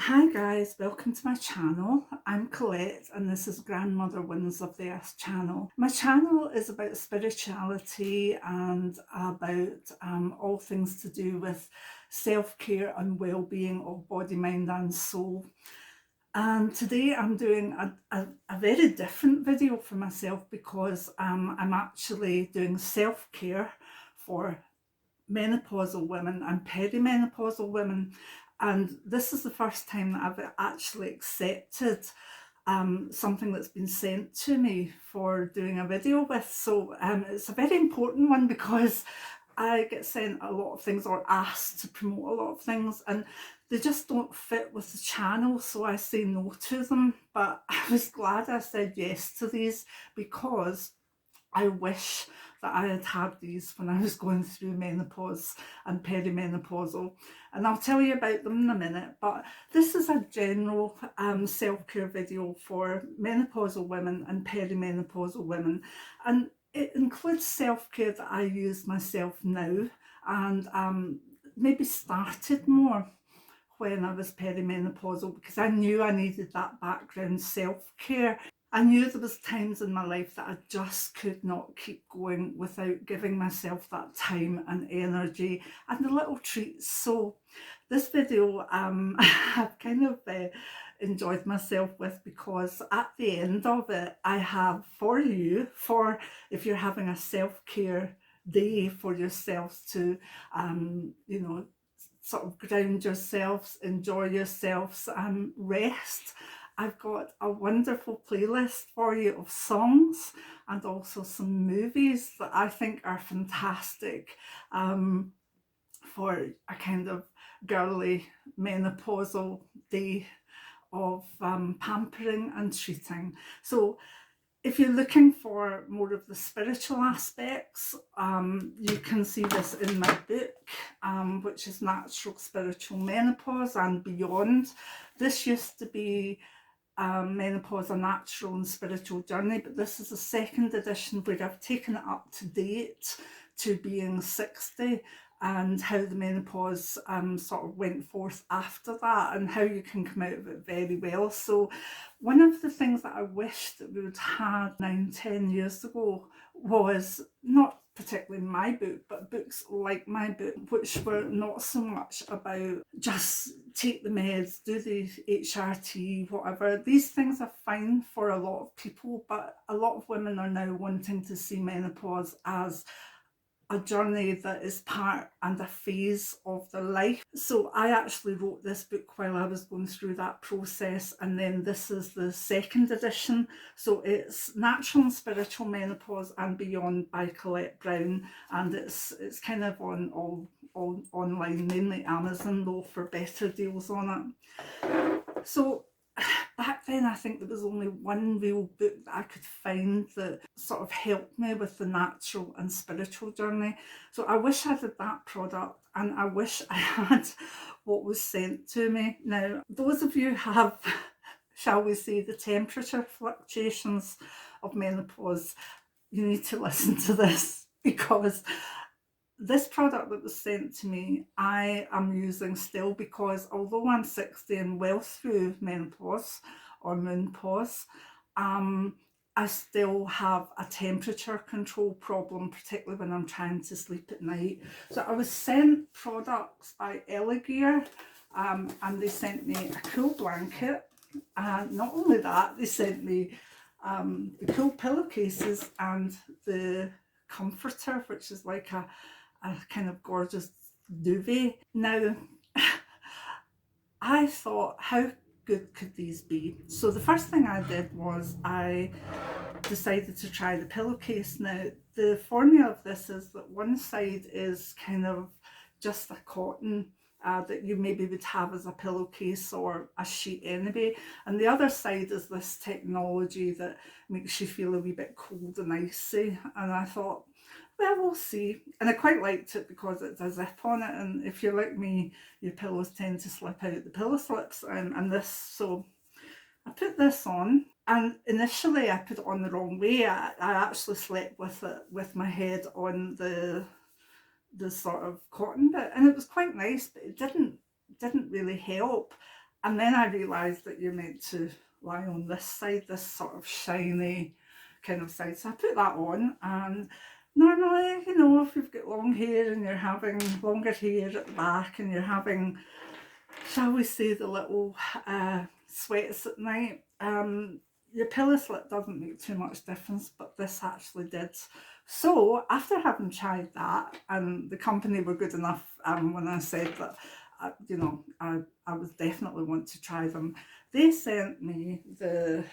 Hi guys, welcome to my channel. I'm Colette and this is Grandmother Wins of the Earth channel. My channel is about spirituality and about all things to do with self-care and well-being of body, mind and soul. And today I'm doing a very different video for myself because I'm actually doing self-care for menopausal women and perimenopausal women, and this is the first time that I've actually accepted something that's been sent to me for doing a video with. So it's a very important one because I get sent a lot of things or asked to promote a lot of things and they just don't fit with the channel, so I say no to them. But I was glad I said yes to these because I wish that I had had these when I was going through menopause and perimenopausal, and I'll tell you about them in a minute. But this is a general self-care video for menopausal women and perimenopausal women, and it includes self-care that I use myself now and maybe started more when I was perimenopausal because I knew I needed that background self-care. I knew there was times in my life that I just could not keep going without giving myself that time and energy and the little treats. So this video I've kind of enjoyed myself with because at the end of it I have for you, for if you're having a self-care day for yourselves to you know, sort of ground yourselves, enjoy yourselves and rest, I've got a wonderful playlist for you of songs and also some movies that I think are fantastic for a kind of girly menopausal day of pampering and treating. So if you're looking for more of the spiritual aspects, you can see this in my book, which is Natural Spiritual Menopause and Beyond. This used to be Menopause, a Natural and Spiritual Journey, but this is the second edition where I've taken it up to date to being 60 and how the menopause sort of went forth after that and how you can come out of it very well. So one of the things that I wish that we would have 9-10 years ago was not particularly my book, but books like my book, which were not so much about just take the meds, do the HRT, whatever. These things are fine for a lot of people, but a lot of women are now wanting to see menopause as a journey that is part and a phase of their life. So I actually wrote this book while I was going through that process, and then this is the second edition. So it's Natural and Spiritual Menopause and Beyond by Colette Brown, and it's kind of on all online, mainly Amazon though, for better deals on it. So back then I think there was only one real book that I could find that sort of helped me with the natural and spiritual journey. So I wish I had that product, and I wish I had what was sent to me. Now, those of you who have, shall we say, the temperature fluctuations of menopause, you need to listen to this because this product that was sent to me I am using still, because although I'm 60 and well through menopause or moonpause, I still have a temperature control problem, particularly when I'm trying to sleep at night. So I was sent products by Elegear, and they sent me a cool blanket, and not only that, they sent me the cool pillowcases and the comforter, which is like a kind of gorgeous duvet. Now, I thought, how good could these be? So the first thing I did was I decided to try the pillowcase. Now, the formula of this is that one side is kind of just a cotton that you maybe would have as a pillowcase or a sheet anyway, and the other side is this technology that makes you feel a wee bit cold and icy. And I thought, well, we'll see. And I quite liked it because it's a zip on it, and if you're like me, your pillows tend to slip out the pillow slips, and this, so I put this on, and initially I put it on the wrong way. I actually slept with it with my head on the sort of cotton bit, and it was quite nice, but it didn't really help. And then I realised that you're meant to lie on this side, this sort of shiny kind of side. So I put that on, and normally, you know, if you've got long hair and you're having longer hair at the back and you're having, shall we say, the little sweats at night, your pillow slip doesn't make too much difference, but this actually did. So after having tried that, and the company were good enough when I said that, you know, I was definitely want to try them, they sent me the,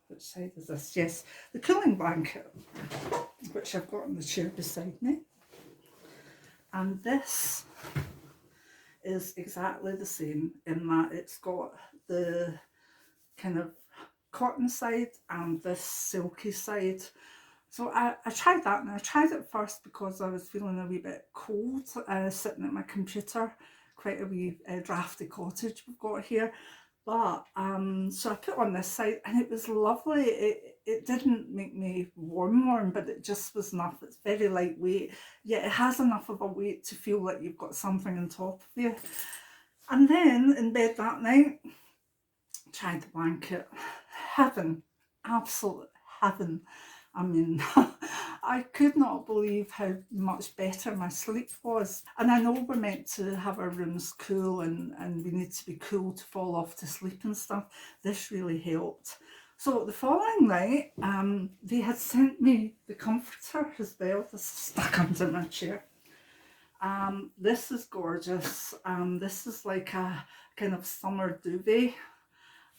which side is this? Yes, the cooling blanket, which I've got on the chair beside me. And this is exactly the same in that it's got the kind of cotton side and this silky side. So I tried that, and I tried it first because I was feeling a wee bit cold sitting at my computer. Quite a wee drafty cottage we've got here. But so I put on this side, and it was lovely. It didn't make me warm, but it just was enough. It's very lightweight, yet it has enough of a weight to feel like you've got something on top of you. And then in bed that night, tried the blanket. Heaven, absolute heaven. I mean, I could not believe how much better my sleep was. And I know we're meant to have our rooms cool, and we need to be cool to fall off to sleep and stuff. This really helped. So the following night, they had sent me the comforter as well. This is stuck under my chair. This is gorgeous. This is like a kind of summer duvet.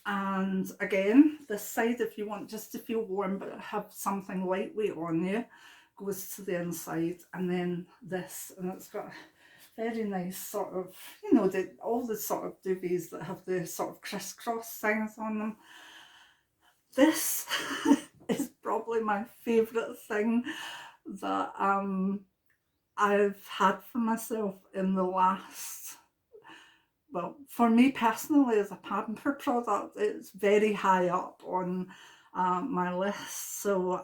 And again, this side, if you want just to feel warm but have something lightweight on you, goes to the inside. And then this, and it's got a very nice sort of, you know, all the sort of duvets that have the sort of crisscross things on them. This is probably my favourite thing that I've had for myself in the last, well, for me personally, as a Pamper product, it's very high up on my list. So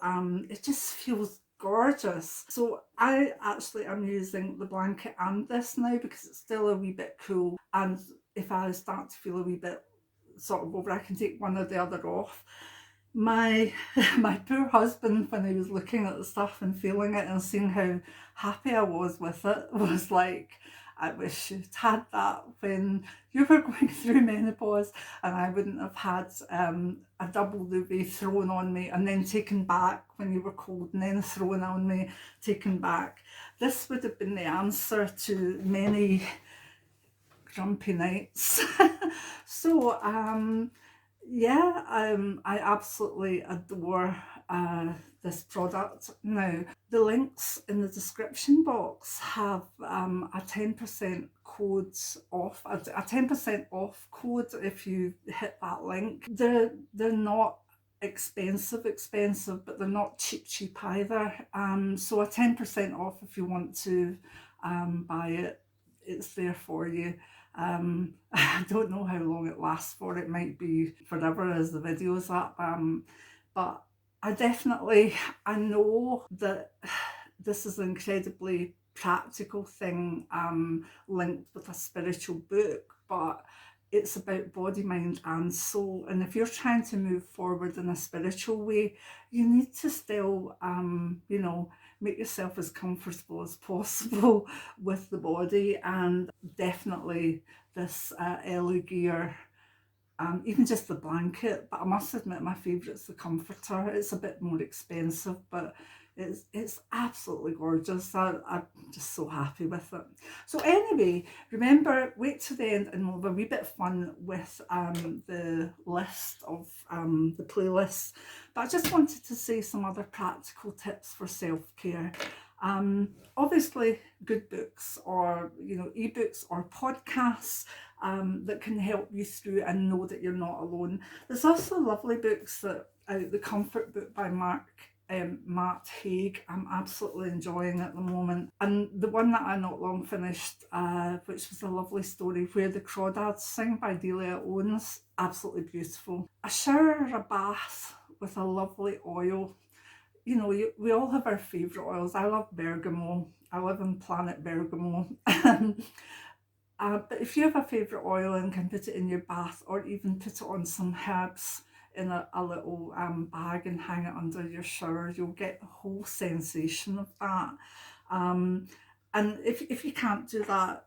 it just feels gorgeous. So I actually am using the blanket and this now because it's still a wee bit cool. And if I start to feel a wee bit sort of over, I can take one or the other off. My poor husband, when he was looking at the stuff and feeling it and seeing how happy I was with it, was like, I wish you'd had that when you were going through menopause, and I wouldn't have had a double duvet thrown on me and then taken back when you were cold, and then thrown on me, taken back. This would have been the answer to many grumpy nights. So yeah, I absolutely adore this product. Now, the links in the description box have a 10% code off, a 10% off code if you hit that link. They're not expensive, but they're not cheap either. So a 10% off if you want to buy it. It's there for you. I don't know how long it lasts for. It might be forever as the video's up. But I know that this is an incredibly practical thing linked with a spiritual book, but it's about body, mind and soul. And if you're trying to move forward in a spiritual way, you need to still, you know, make yourself as comfortable as possible with the body. And definitely this Elegear, even just the blanket, but I must admit my favourite's the comforter. It's a bit more expensive, but it's absolutely gorgeous. I'm just so happy with it. So anyway, remember, wait to the end and we'll have a wee bit of fun with the list of the playlists. But I just wanted to say some other practical tips for self-care. Obviously good books, or you know, ebooks or podcasts that can help you through and know that you're not alone. There's also lovely books that the Comfort Book by Matt Haig, I'm absolutely enjoying at the moment. And the one that I not long finished, which was a lovely story, Where the Crawdads Sing by Delia Owens, absolutely beautiful. A shower or a bath with a lovely oil. You know, we all have our favourite oils. I love bergamot. I live on planet Bergamo. But if you have a favourite oil and can put it in your bath, or even put it on some herbs in a little bag and hang it under your shower, you'll get the whole sensation of that. Um, and if you can't do that,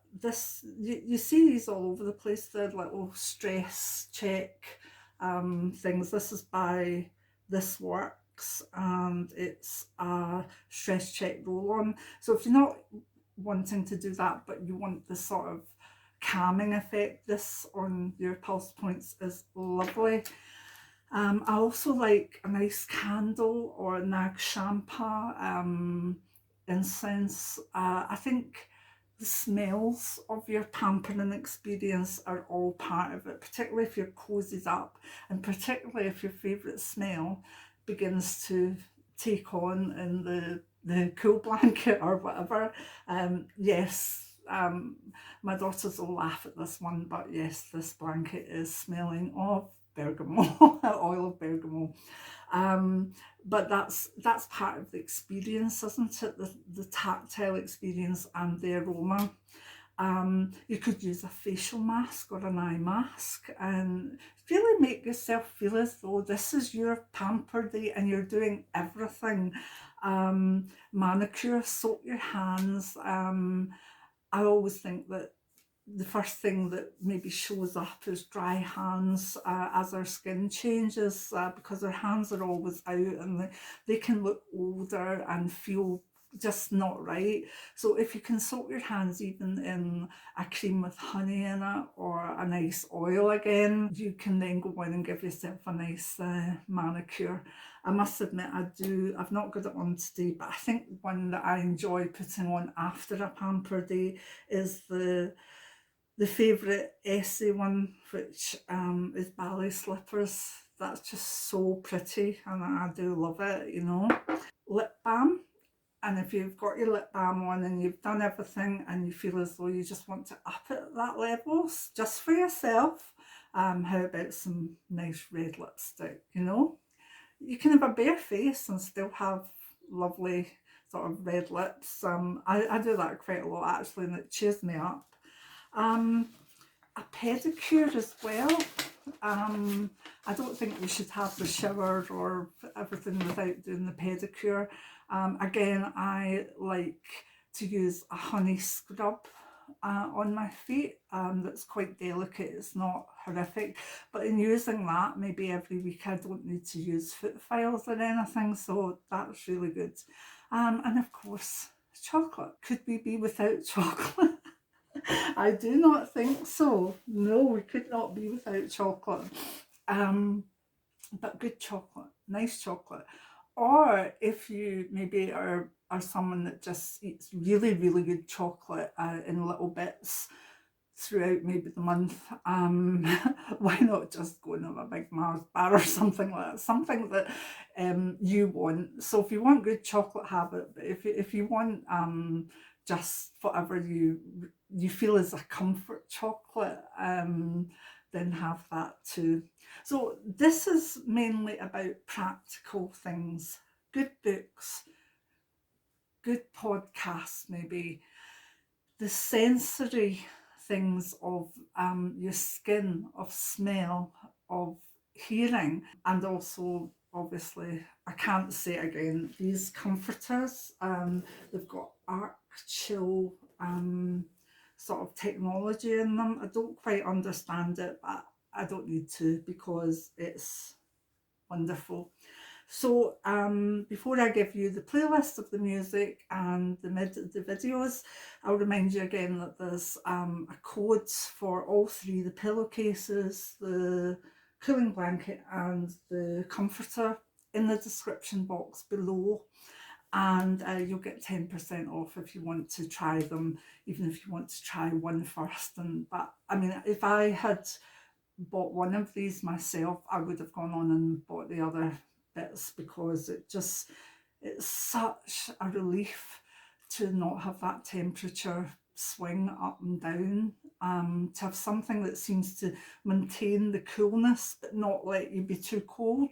you see these all over the place. They're little stress check things. This is by This Works, and it's a stress check roll on. So if you're not wanting to do that, but you want the sort of calming effect, this on your pulse points is lovely. I also like a nice candle or a nag champa incense. I think the smells of your pampering experience are all part of it, particularly if you're cozied up, and particularly if your favourite smell begins to take on in the cool blanket or whatever. Yes, my daughters will laugh at this one, but yes, this blanket is smelling of bergamot, oil of bergamot. But that's part of the experience, isn't it? The tactile experience and the aroma. You could use a facial mask or an eye mask and really make yourself feel as though this is your pamper day and you're doing everything. Manicure, soak your hands. I always think that the first thing that maybe shows up is dry hands as our skin changes, because our hands are always out and they can look older and feel just not right. So if you can soak your hands even in a cream with honey in it or a nice oil again, you can then go in and give yourself a nice manicure. I must admit, I've not got it on today, but I think one that I enjoy putting on after a pamper day is the favourite essay one, which is ballet slippers. That's just so pretty and I do love it, you know. Lip balm. And if you've got your lip balm on and you've done everything and you feel as though you just want to up it at that level, just for yourself, how about some nice red lipstick, you know? You can have a bare face and still have lovely sort of red lips. I do that quite a lot actually, and it cheers me up. Um, a pedicure as well. I don't think we should have the shower or everything without doing the pedicure. Again, I like to use a honey scrub on my feet. That's quite delicate, it's not horrific, but in using that, maybe every week I don't need to use foot files or anything, so that's really good. And of course, chocolate. Could we be without chocolate? I do not think so. No, we could not be without chocolate. Um, but good chocolate, nice chocolate. Or if you maybe are someone that just eats really, really good chocolate in little bits throughout maybe the month, why not just go and have a big Mars bar or something like that? Something that you want. So if you want good chocolate, have it. But if you want just whatever you feel is a comfort chocolate, then have that too. So this is mainly about practical things, good books, good podcasts, maybe the sensory things of your skin, of smell, of hearing, and also obviously I can't say it again, these comforters. They've got arc chill sort of technology in them. I don't quite understand it, but I don't need to because it's wonderful. So before I give you the playlist of the music and the videos, I'll remind you again that there's a code for all three, the pillowcases, the cooling blanket and the comforter, in the description box below. And you'll get 10% off if you want to try them, even if you want to try one first. But I mean, if I had bought one of these myself, I would have gone on and bought the other bits because it's such a relief to not have that temperature swing up and down, to have something that seems to maintain the coolness but not let you be too cold,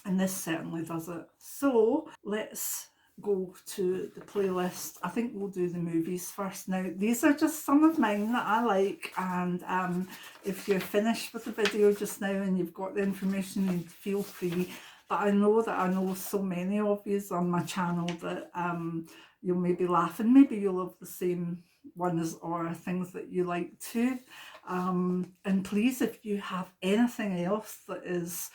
and this certainly does it. So let's go to the playlist. I think we'll do the movies first. Now, these are just some of mine that I like, and if you're finished with the video just now and you've got the information, you feel free. But I know so many of you on my channel that you'll maybe laugh, and maybe you'll have the same ones or things that you like too. And please, if you have anything else that is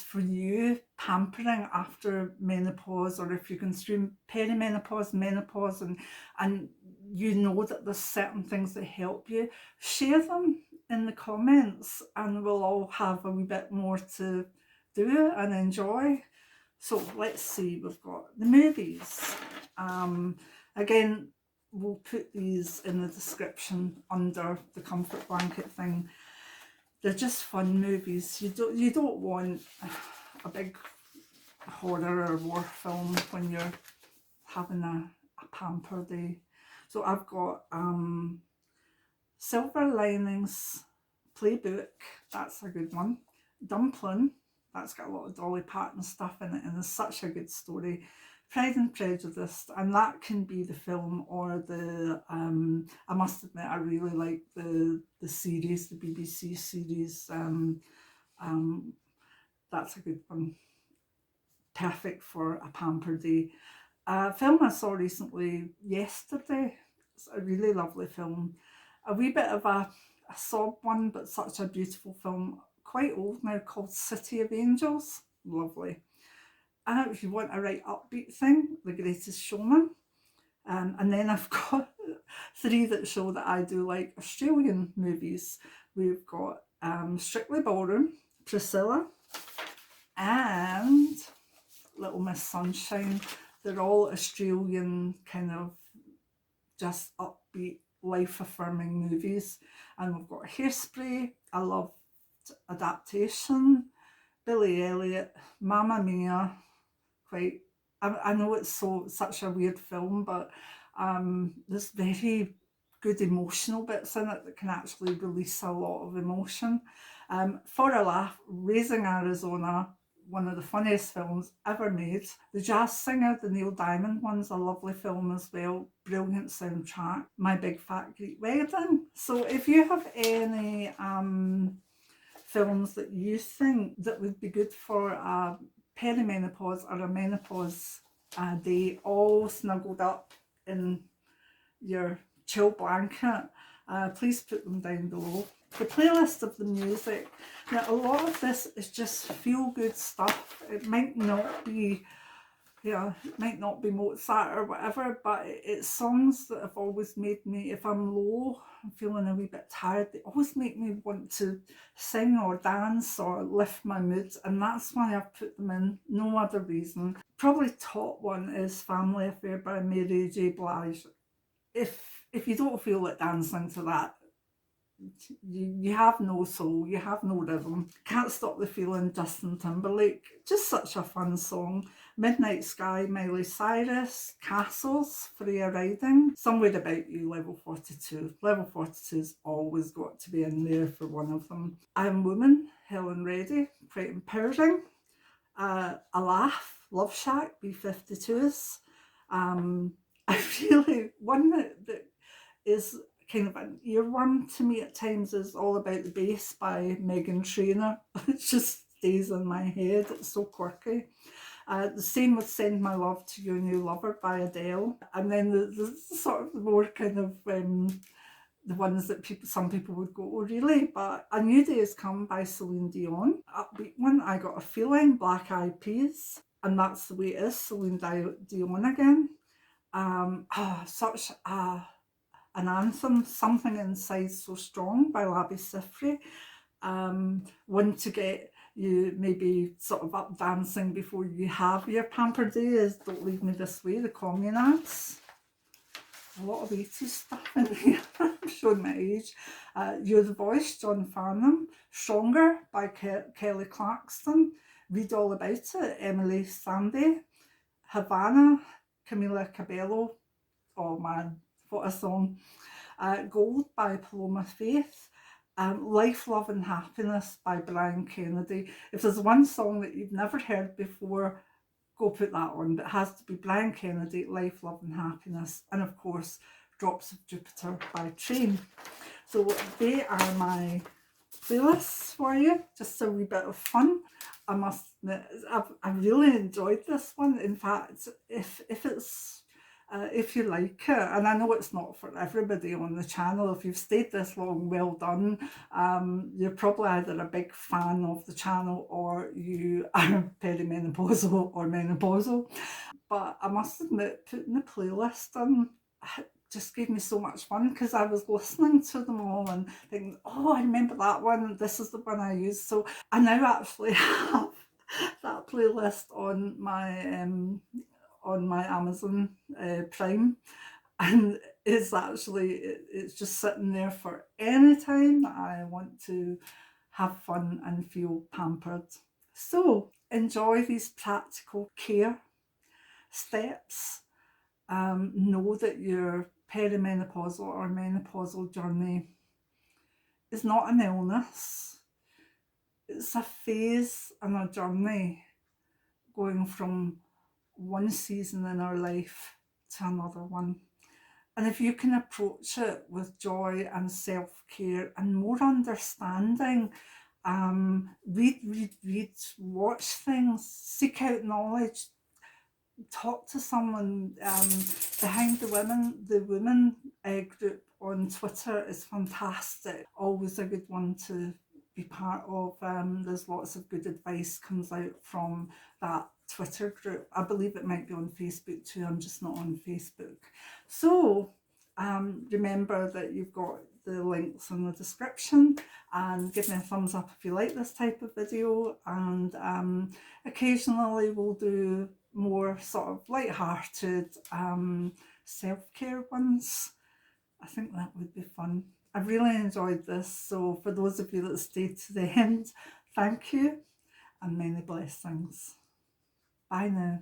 for you pampering after menopause, or if you can stream perimenopause, menopause, and you know that there's certain things that help you, share them in the comments and we'll all have a wee bit more to do and enjoy. So let's see, we've got the movies. Again, we'll put these in the description under the comfort blanket thing. They're just fun movies. You don't want a big horror or war film when you're having a pamper day. So I've got Silver Linings Playbook, that's a good one. Dumplin, that's got a lot of Dolly Parton stuff in it and it's such a good story. Pride and Prejudice, and that can be the film or the I must admit I really like the series, the BBC series. That's a good one, perfect for a pamper day. Film I saw recently, Yesterday, it's a really lovely film, a wee bit of a sob one, but such a beautiful film, quite old now, called City of Angels, lovely. And if you want a right upbeat thing, The Greatest Showman. And then I've got three that show that I do like Australian movies. We've got Strictly Ballroom, Priscilla, and Little Miss Sunshine. They're all Australian kind of just upbeat, life-affirming movies. And we've got Hairspray, I loved Adaptation, Billy Elliot, Mamma Mia. Quite, I know it's such a weird film, but there's very good emotional bits in it that can actually release a lot of emotion. For a Laugh, Raising Arizona, one of the funniest films ever made. The Jazz Singer, the Neil Diamond one's a lovely film as well. Brilliant soundtrack. My Big Fat Greek Wedding. So if you have any films that you think that would be good for a perimenopause or a menopause day, all snuggled up in your chill blanket, please put them down below. The playlist of the music, now a lot of this is just feel good stuff. It might not be, it might not be Mozart or whatever, but it's songs that have always made me, if I'm low, I'm feeling a wee bit tired, they always make me want to sing or dance or lift my mood, and that's why I've put them in, no other reason. Probably top one is Family Affair by Mary J. Blige. If you don't feel like dancing to that, you have no soul, you have no rhythm. Can't Stop the Feeling, Justin Timberlake, just such a fun song. Midnight Sky, Miley Cyrus. Castles, Freya Riding. Somewhere About You, Level 42. Level 42's always got to be in there for one of them. I Am Woman, Helen Reddy, quite empowering. A Laugh, Love Shack, B52's. I really, one that is kind of an earworm to me at times is All About the Bass by Meghan Trainor. It just stays in my head, it's so quirky. The same with Send My Love to Your New Lover by Adele. And then the sort of more kind of the ones that some people would go, oh really? But A New Day Has Come by Celine Dion. Upbeat one, I Got a Feeling, Black Eyed Peas. And That's the Way It Is, Celine Dion again. Such an anthem, Something Inside So Strong by Labi Siffri. One to get you maybe sort of up dancing before you have your pamper day is Don't Leave Me This Way, the Communards. A lot of 80s stuff in here. I'm showing my age. You're the Voice, John Farnham. Stronger by Kelly Clarkston. Read All About It, Emile, Sande. Havana, Camila, Cabello. Oh man, what a song. Gold by Paloma Faith. Life, Love and Happiness by Bryan Kennedy. If there's one song that you've never heard before, go put that on. But it has to be Bryan Kennedy, Life, Love and Happiness, and of course Drops of Jupiter by Train. So they are my playlists for you, just a wee bit of fun. I must admit, I really enjoyed this one. In fact, if it's if you like it, and I know it's not for everybody on the channel, if you've stayed this long, well done. You're probably either a big fan of the channel or you are perimenopausal or menopausal. But I must admit, putting the playlist on just gave me so much fun, because I was listening to them all and thinking, oh, I remember that one, this is the one I used. So I now actually have that playlist on my Amazon Prime, and it's just sitting there for any time that I want to have fun and feel pampered. So enjoy these practical care steps. Know that your perimenopausal or menopausal journey is not an illness. It's a phase and a journey going from one season in our life to another one. And if you can approach it with joy and self-care and more understanding, read, watch things, seek out knowledge, talk to someone. Behind the women group on Twitter is fantastic. Always a good one to be part of. There's lots of good advice comes out from that Twitter group. I believe it might be on Facebook too. I'm just not on Facebook. So remember that you've got the links in the description, and give me a thumbs up if you like this type of video. And occasionally we'll do more sort of light-hearted self-care ones. I think that would be fun. I really enjoyed this, so for those of you that stayed to the end, thank you and many blessings. Bye now.